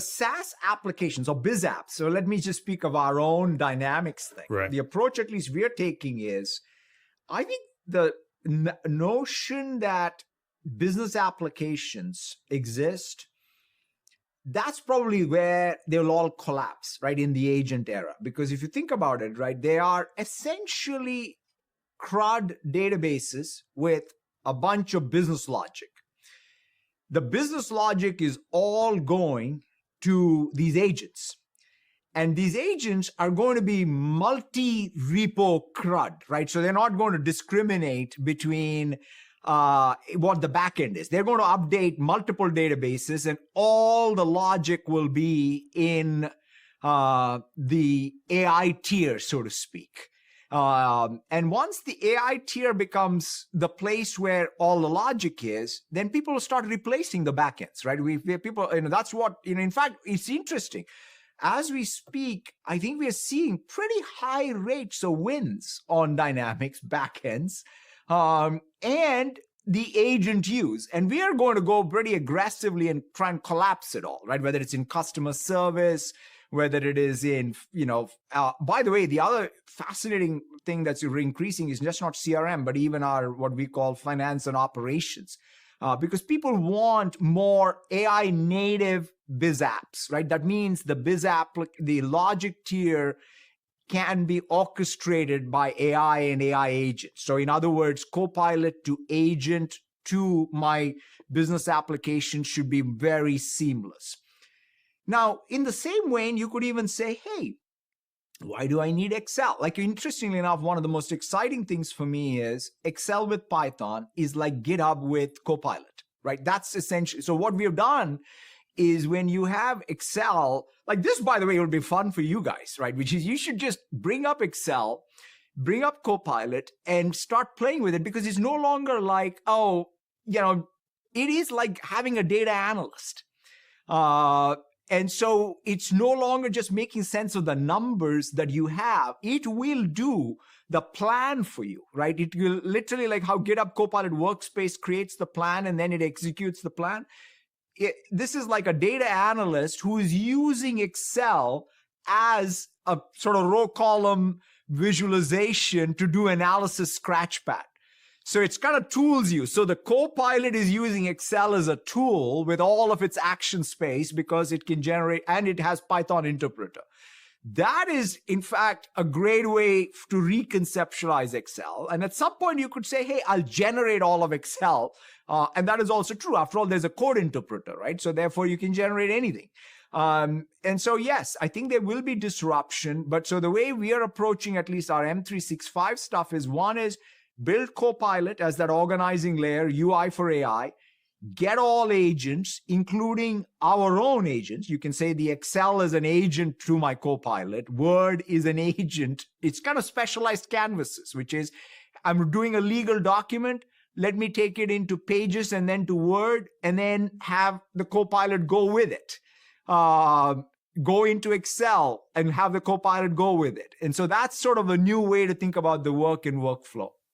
SaaS applications or biz apps. So let me just speak of our own Dynamics thing. Right. The approach, at least we're taking, is I think the notion that business applications exist, that's probably where they'll all collapse, right, in the agent era. Because if you think about it, right, they are essentially CRUD databases with a bunch of business logic. The business logic is all going to these agents. And these agents are going to be multi-repo CRUD, right? So they're not going to discriminate between what the backend is. They're going to update multiple databases, and all the logic will be in the AI tier, so to speak. And once the AI tier becomes the place where all the logic is, then people will start replacing the backends, right? We people, that's what, in fact, it's interesting. As we speak, I think we are seeing pretty high rates of wins on Dynamics backends. And the agent use. And we are going to go pretty aggressively and try and collapse it all, right? Whether it's in customer service, whether it is in, by the way, the other fascinating thing that's increasing is just not CRM, but even our, what we call finance and operations. Because people want more AI native biz apps, right? That means the biz app, the logic tier can be orchestrated by AI and AI agents. So in other words, Copilot to agent to my business application should be very seamless. Now, in the same vein, you could even say, hey, why do I need Excel? Like, interestingly enough, one of the most exciting things for me is Excel with Python is like GitHub with Copilot, right? That's essentially, so what we have done is when you have Excel, like this, by the way, it would be fun for you guys, right? Which is you should just bring up Excel, bring up Copilot, and start playing with it, because it's no longer like, oh, it is like having a data analyst. And so it's no longer just making sense of the numbers that you have. It will do the plan for you, right? It will literally, like how GitHub Copilot Workspace creates the plan and then it executes the plan. This is like a data analyst who is using Excel as a sort of row column visualization to do analysis scratchpad. So it's kind of tools you. So the Copilot is using Excel as a tool with all of its action space because it can generate, and it has Python interpreter. That is, in fact, a great way to reconceptualize Excel. And at some point you could say, hey, I'll generate all of Excel. And that is also true. After all, there's a code interpreter, right? So therefore you can generate anything. And so, yes, I think there will be disruption. But so the way we are approaching at least our M365 stuff is, one is build Copilot as that organizing layer, UI for AI. Get all agents, including our own agents. You can say the Excel is an agent to my Copilot. Word is an agent. It's kind of specialized canvases, which is, I'm doing a legal document. Let me take it into Pages and then to Word, and then have the Copilot go with it. Go into Excel and have the Copilot go with it. And so that's sort of a new way to think about the work and workflow.